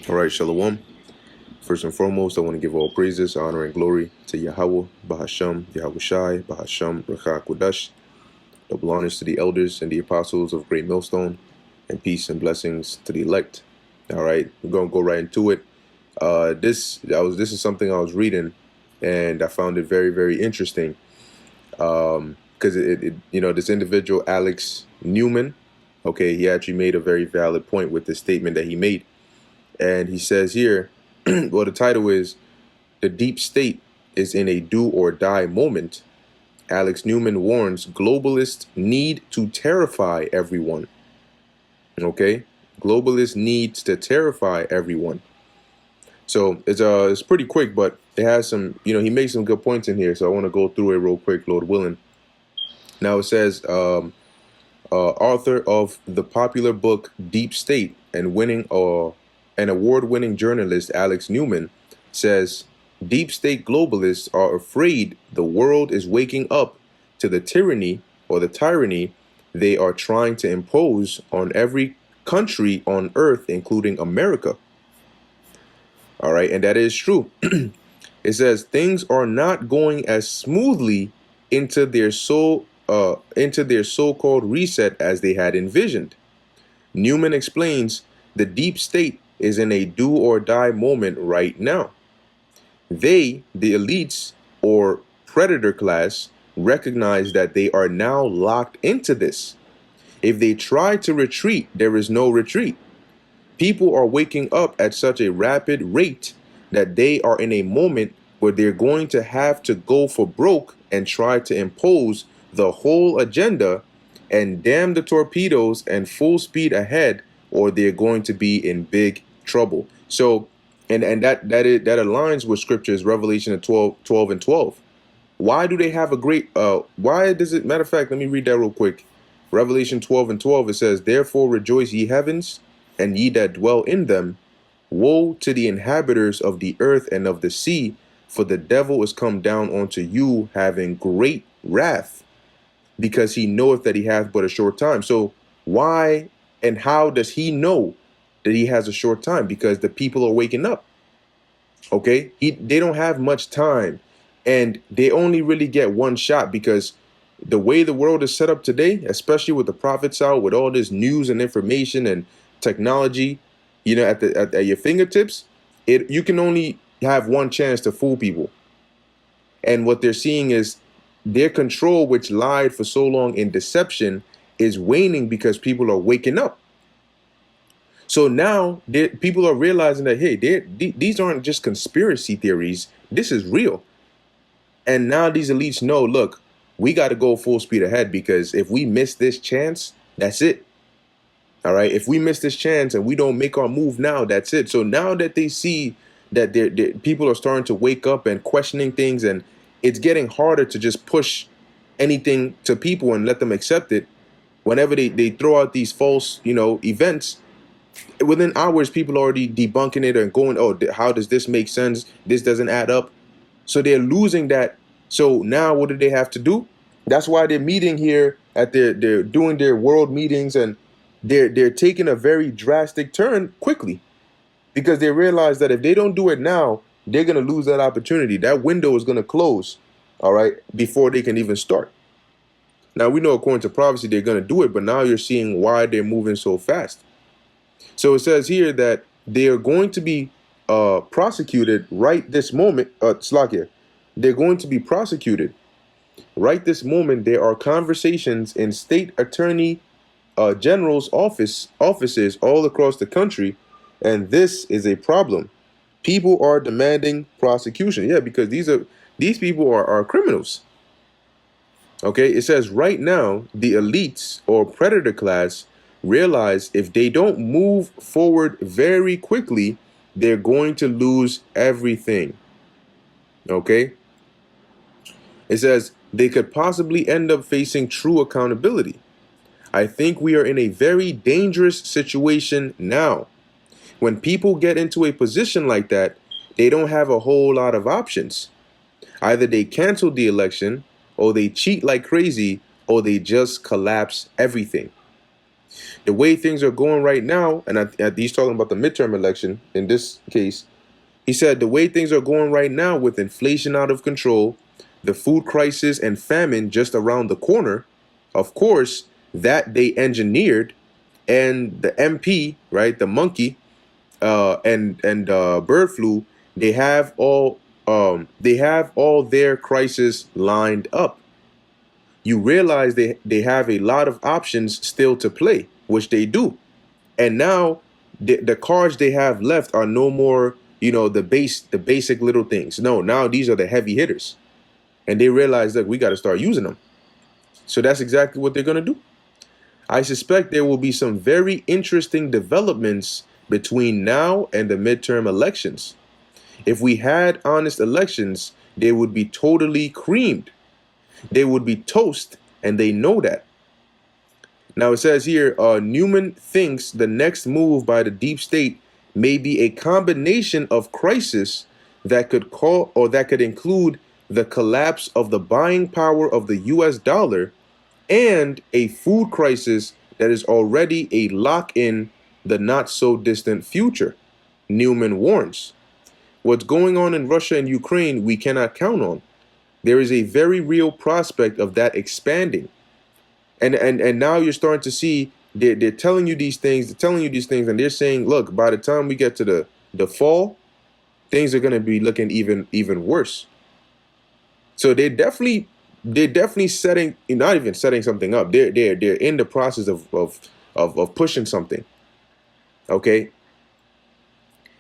All right, Shalom. First and foremost, I want to give all praises, honor, and glory to Yahweh, Bahasham, Yahushai, Bahasham, Racha Kudash. Double honors to the elders and the apostles of Great Millstone, and peace and blessings to the elect. All right, we're gonna go right into it. This is something I was reading, and I found it very, very interesting. Because this individual Alex Newman, okay, he actually made a very valid point with the statement that he made. And he says here, well, the title is "The Deep State is in a Do or Die Moment." Alex Newman warns globalists need to terrify everyone. Okay, globalists needs to terrify everyone. So it's pretty quick, but it has some, he makes some good points in here. So I want to go through it real quick, Lord willing. Now it says, author of the popular book Deep State and an award-winning journalist Alex Newman says deep state globalists are afraid the world is waking up to the tyranny they are trying to impose on every country on earth, including America. All right, and that is true. It says things are not going as smoothly into their so-called reset as they had envisioned. Newman explains the deep state is in a do or die moment right now. They, the elites or predator class, recognize that they are now locked into this. If they try to retreat, there is no retreat. People are waking up at such a rapid rate that they are in a moment where they're going to have to go for broke and try to impose the whole agenda and damn the torpedoes and full speed ahead, or they're going to be in big trouble. So, and that aligns with scriptures, Revelation 12 and 12. Why do they have a great, why does it, matter of fact, let me read that real quick. Revelation 12 and 12, it says, therefore rejoice ye heavens, and ye that dwell in them. Woe to the inhabitants of the earth and of the sea, for the devil is come down unto you, having great wrath, because he knoweth that he hath but a short time. So why and how does he know that he has a short time? Because the people are waking up. Okay, they don't have much time, and they only really get one shot, because the way the world is set up today, especially with the prophets out, with all this news and information and technology, at your fingertips, you can only have one chance to fool people. And what they're seeing is their control, which lied for so long in deception, is waning because people are waking up. So now people are realizing that, hey, these aren't just conspiracy theories. This is real. And now these elites know, look, we got to go full speed ahead, because if we miss this chance, that's it. All right. If we miss this chance and we don't make our move now, that's it. So now that they see that people are starting to wake up and questioning things, and it's getting harder to just push anything to people and let them accept it. Whenever they throw out these false, events, within hours, people are already debunking it and going, oh, how does this make sense? This doesn't add up. So they're losing that. So now what do they have to do? That's why they're meeting here they're doing their world meetings, and they're taking a very drastic turn quickly, because they realize that if they don't do it now, they're going to lose that opportunity. That window is going to close, all right, before they can even start. Now, we know according to prophecy, they're going to do it, but now you're seeing why they're moving so fast. So it says here that they are going to be prosecuted right this moment. Slakia, they're going to be prosecuted right this moment. There are conversations in state attorney general's offices all across the country, and this is a problem. People are demanding prosecution. Yeah, because these people are criminals. Okay, it says right now the elites or predator class realize if they don't move forward very quickly, they're going to lose everything. Okay, it says they could possibly end up facing true accountability. I think we are in a very dangerous situation now. When people get into a position like that, they don't have a whole lot of options. Either they cancel the election, or they cheat like crazy, or they just collapse everything. The way things are going right now, and he's talking about the midterm election in this case, he said the way things are going right now with inflation out of control, the food crisis and famine just around the corner, of course, that they engineered, and the MP, right, the monkey, and bird flu, they have all their crises lined up. You realize they have a lot of options still to play, which they do. And now the cards they have left are no more, the basic little things. No, now these are the heavy hitters. And they realize that we got to start using them. So that's exactly what they're going to do. I suspect there will be some very interesting developments between now and the midterm elections. If we had honest elections, they would be totally creamed. They would be toast, and they know that. Now it says here, Newman thinks the next move by the deep state may be a combination of crisis that could include the collapse of the buying power of the US dollar and a food crisis that is already a lock in the not so distant future. Newman warns. What's going on in Russia and Ukraine we cannot count on. There is a very real prospect of that expanding. And now you're starting to see they're telling you these things, and they're saying, look, by the time we get to the fall, things are going to be looking even worse. So they're definitely setting, not even setting something up. They're in the process of pushing something. Okay.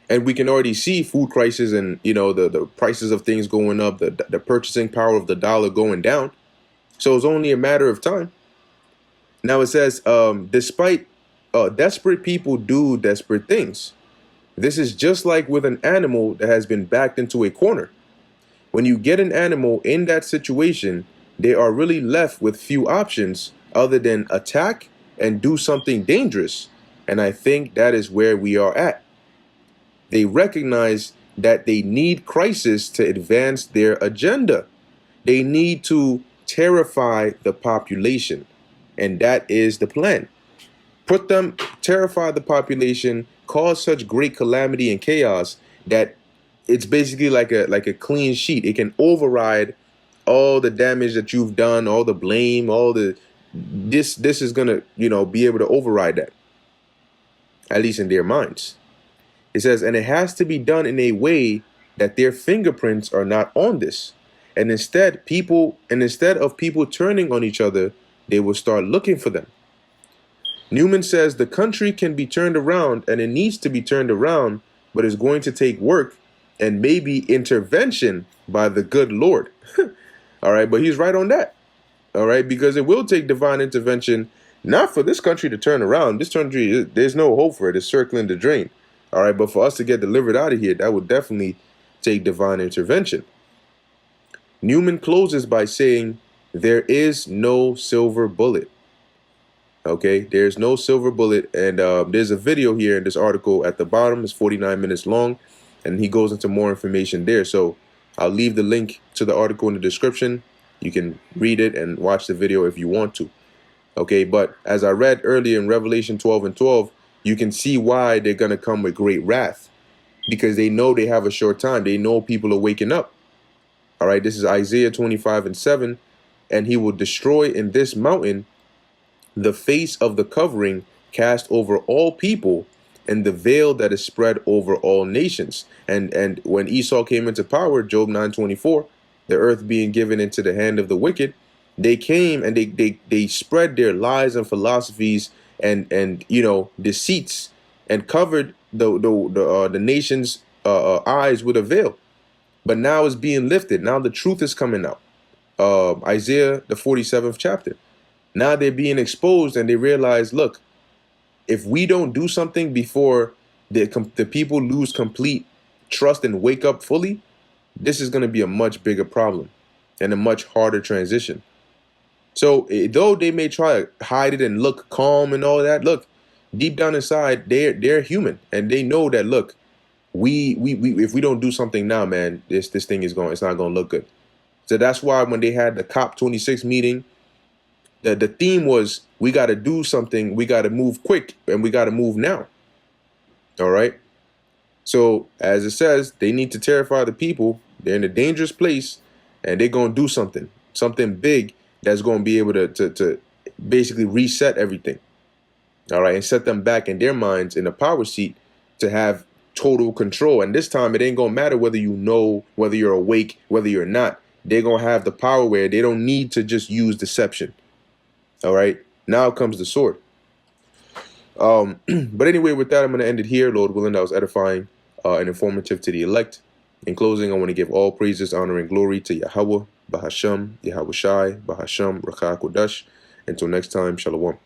And we can already see food crisis and, the prices of things going up, the purchasing power of the dollar going down. So it's only a matter of time. Now it says, despite desperate people do desperate things. This is just like with an animal that has been backed into a corner. When you get an animal in that situation, they are really left with few options other than attack and do something dangerous. And I think that is where we are at. They recognize that they need crisis to advance their agenda. They need to terrify the population. And that is the plan. Terrify the population, cause such great calamity and chaos that it's basically like a clean sheet. It can override all the damage that you've done, all the blame, this is gonna, be able to override that. At least in their minds. It says, and it has to be done in a way that their fingerprints are not on this. And instead of people turning on each other, they will start looking for them. Newman says the country can be turned around, and it needs to be turned around, but it's going to take work and maybe intervention by the good Lord. All right, but he's right on that. All right, because it will take divine intervention, not for this country to turn around. This country, there's no hope for it. It's circling the drain. All right, but for us to get delivered out of here, that would definitely take divine intervention. Newman closes by saying, there is no silver bullet. Okay, there's no silver bullet. And there's a video here in this article at the bottom. It's 49 minutes long, and he goes into more information there. So I'll leave the link to the article in the description. You can read it and watch the video if you want to. Okay, but as I read earlier in Revelation 12:12, you can see why they're going to come with great wrath, because they know they have a short time. They know people are waking up. All right, this is Isaiah 25:7. And he will destroy in this mountain the face of the covering cast over all people and the veil that is spread over all nations. And when Esau came into power, Job 9:24, the earth being given into the hand of the wicked, they came and they spread their lies and philosophies and deceits and covered the nation's eyes with a veil. But now it's being lifted. Now the truth is coming out. Isaiah, the 47th chapter. Now they're being exposed, and they realize, look, if we don't do something before the people lose complete trust and wake up fully, this is going to be a much bigger problem and a much harder transition. So though they may try to hide it and look calm and all that, look, deep down inside, they're human, and they know that, look, we if we don't do something now, man, it's not going to look good. So that's why when they had the COP26 meeting, The theme was, we got to do something, we got to move quick, and we got to move now. All right. So as it says, they need to terrify the people. They're in a dangerous place, and they're going to do something big that's going to be able to basically reset everything. All right, and set them back in their minds in the power seat to have total control. And this time, it ain't going to matter whether you know, whether you're awake, whether you're not. They're going to have the power where they don't need to just use deception. All right, now comes the sword. But anyway, with that, I'm going to end it here. Lord willing, that was edifying and informative to the elect. In closing, I want to give all praises, honor, and glory to Yahweh, Bahasham, Yahweh Shai, Bahasham, Rakha Kodash. Until next time, Shalom.